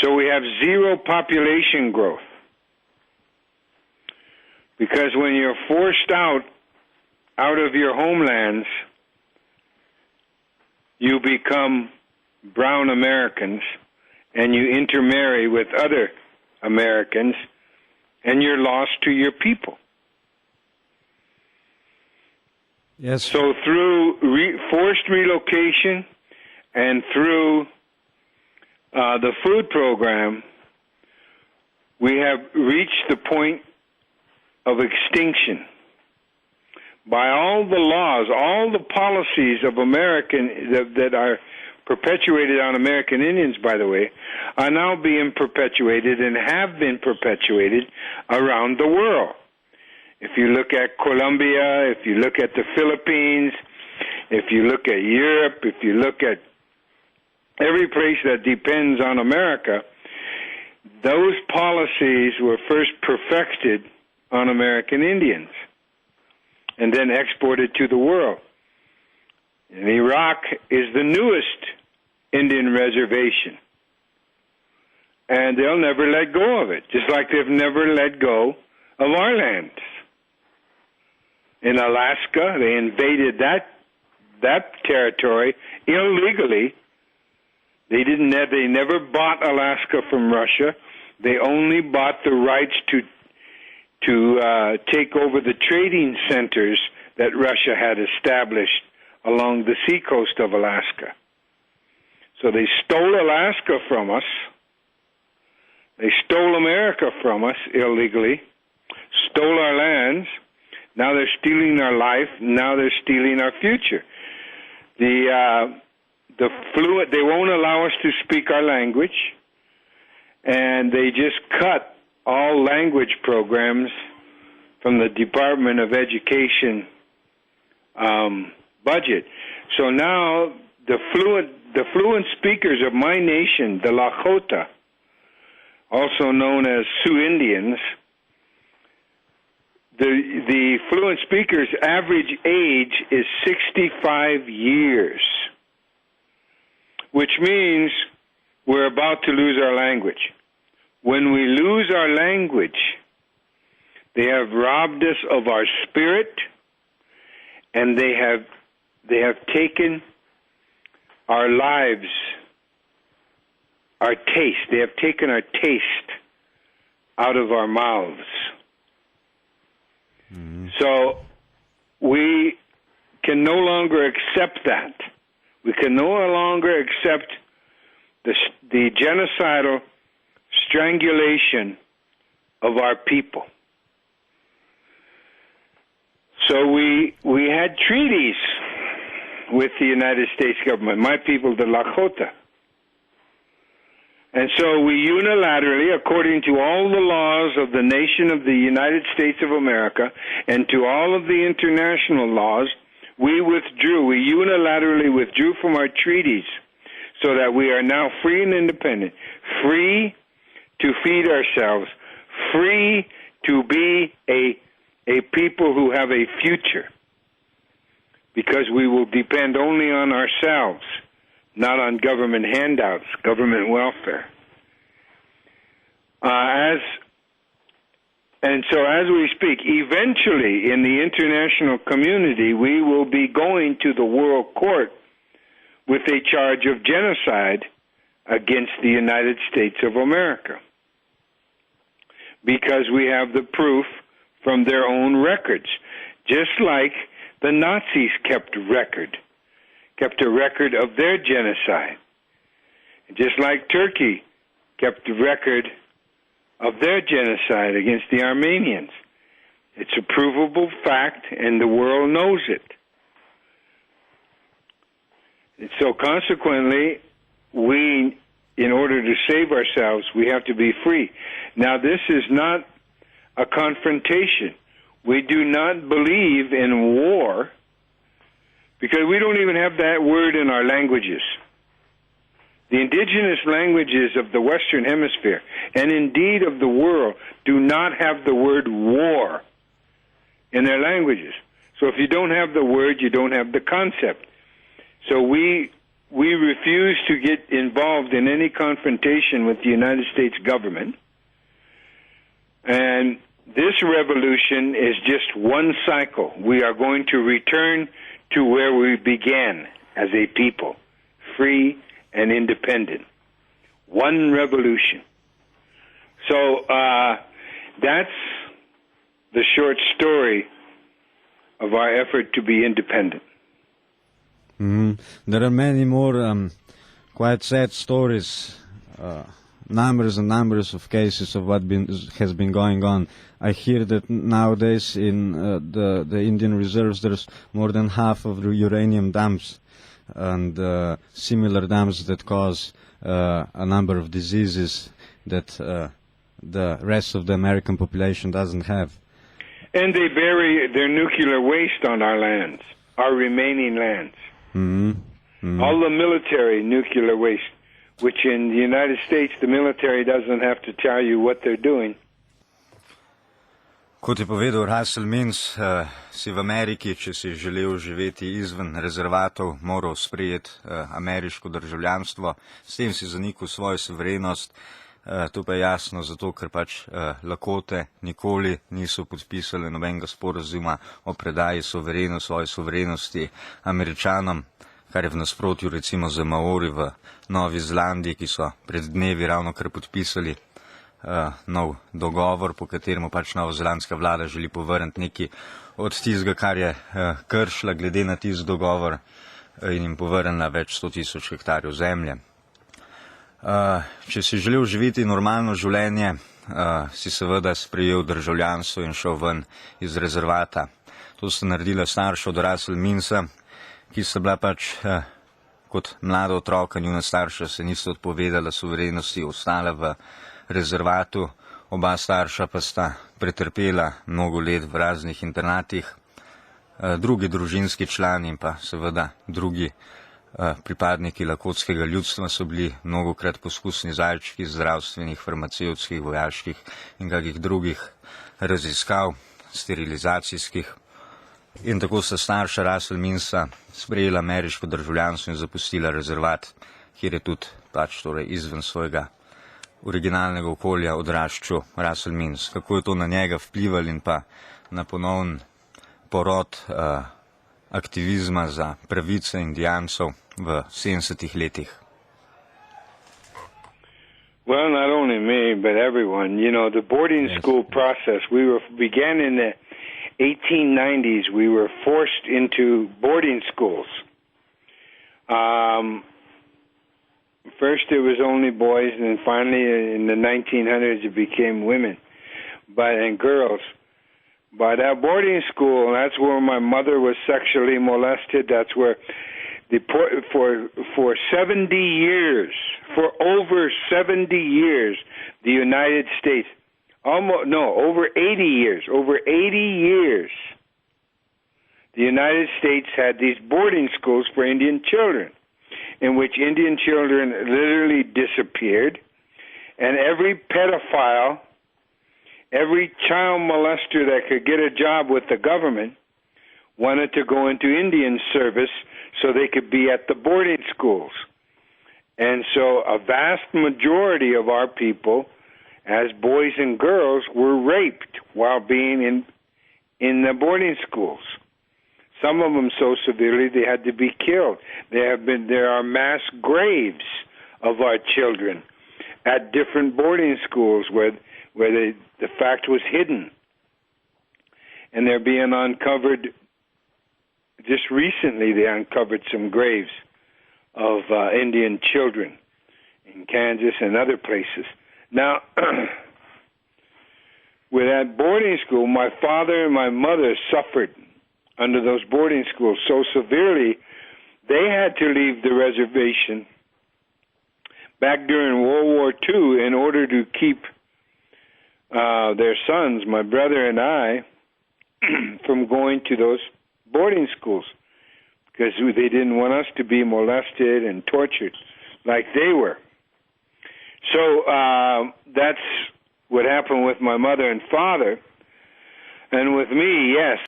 So we have zero population growth. Because when you're forced out of your homelands, you become brown Americans and you intermarry with other Americans and you're lost to your people. Yes. So through forced relocation and through the food program, we have reached the point of extinction. By all the laws, all the policies of American that are perpetuated on American Indians, by the way, are now being perpetuated and have been perpetuated around the world. If you look at Colombia, if you look at the Philippines, if you look at Europe, if you look at every place that depends on America, those policies were first perfected on American Indians and then exported to the world. And Iraq is the newest Indian reservation. And they'll never let go of it, just like they've never let go of our lands. In Alaska, they invaded that territory illegally. They never bought Alaska from Russia. They only bought the rights to take over the trading centers that Russia had established along the seacoast of Alaska. So they stole Alaska from us. They stole America from us illegally, stole our lands. Now they're stealing our life. Now they're stealing our future. They won't allow us to speak our language, and they just cut all language programs from the Department of Education budget. So now the fluent speakers of my nation, the Lakotah, also known as Sioux Indians, the fluent speakers' average age is 65 years, which means we're about to lose our language. When we lose our language, they have robbed us of our spirit, and they have taken our lives, our taste. They have taken our taste out of our mouths. Mm-hmm. So we can no longer accept that. We can no longer accept the genocidal strangulation of our people. So we had treaties with the United States government, my people, the Lakotah. And so we unilaterally, according to all the laws of the nation of the United States of America and to all of the international laws, we unilaterally withdrew from our treaties so that we are now free and independent, free to feed ourselves, free to be a people who have a future, because we will depend only on ourselves, not on government handouts, government welfare. So as we speak, eventually in the international community, we will be going to the World Court with a charge of genocide against the United States of America, because we have the proof from their own records, just like the Nazis kept a record of their genocide, just like Turkey kept a record of their genocide against the Armenians. It's a provable fact, and the world knows it. And so consequently, we, in order to save ourselves, we have to be free. Now, this is not a confrontation. We do not believe in war, because we don't even have that word in our languages. The indigenous languages of the Western Hemisphere, and indeed of the world, do not have the word war in their languages. So if you don't have the word, you don't have the concept. So we we refuse to get involved in any confrontation with the United States government. And this revolution is just one cycle. We are going to return to where we began as a people, free and independent. One revolution. So that's the short story of our effort to be independent. There are many more quite sad stories, numbers and numbers of cases of what has been going on. I hear that nowadays in the Indian reserves there's more than half of the uranium dumps and similar dumps that cause a number of diseases that the rest of the American population doesn't have. And they bury their nuclear waste on our lands, our remaining lands. All the military nuclear waste, which in the United States the military doesn't have to tell you what they're doing. Kot je povedal Russell Means, si v Ameriki, če si želel živeti izven rezervatov, moral sprejeti ameriško državljanstvo, s tem si zanikal svojo suverenost. To pa je jasno zato, ker pač Lakote nikoli niso podpisali nobenega sporazuma o predaji svoje suverenosti Američanom, kar je v nasprotju recimo z Maori v Novi Zelandiji, ki so pred dnevi ravno kar podpisali nov dogovor, po kateremu pač novozelandska vlada želi povrniti nekaj od tistega, kar je kršila glede na tisti dogovor in jim povrnila več 100,000 hektarjev zemlje. Če si želel živeti normalno življenje, si seveda sprejel državljanstvo in šel ven iz rezervata. To sta naredila starša od Russell Meansa, ki sta bila pač kot mlada otroka, njuna starša se nista odpovedala suverenosti, ostala v rezervatu. Oba starša pa sta pretrpela mnogo let v raznih internatih. Drugi družinski člani in pa seveda drugi pripadniki lakotskega ljudstva so bili mnogokrat poskusni zajčki zdravstvenih, farmacevtskih, vojaških in kakih drugih raziskav, sterilizacijskih. In tako sta starša Russell Meansa sprejela ameriško državljanstvo in zapustila rezervat, kjer je tudi pač torej izven svojega originalnega okolja odraščal Russell Means. Kako je to na njega vplivalo in pa na ponovn porod aktivizma za pravice indijancev v 70-ih letih? Well, not only me, but everyone. You know, the boarding school process, began in the 1890s. We were forced into boarding schools. First it was only boys, and then finally in the 1900s it became women and girls. But at boarding school, that's where my mother was sexually molested. That's where for 70 years, for over 70 years, the United States, over 80 years, the United States had these boarding schools for Indian children, in which Indian children literally disappeared, and every pedophile, every child molester that could get a job with the government wanted to go into Indian service so they could be at the boarding schools. And so a vast majority of our people, as boys and girls, were raped while being in the boarding schools. Some of them so severely they had to be killed. There are mass graves of our children at different boarding schools where the fact was hidden. And they're being uncovered. Just recently they uncovered some graves of Indian children in Kansas and other places. Now, with that boarding school, my father and my mother suffered under those boarding schools so severely, they had to leave the reservation back during World War II in order to keep their sons, my brother and I, from going to those boarding schools, because they didn't want us to be molested and tortured like they were. So that's what happened with my mother and father. And with me, yes,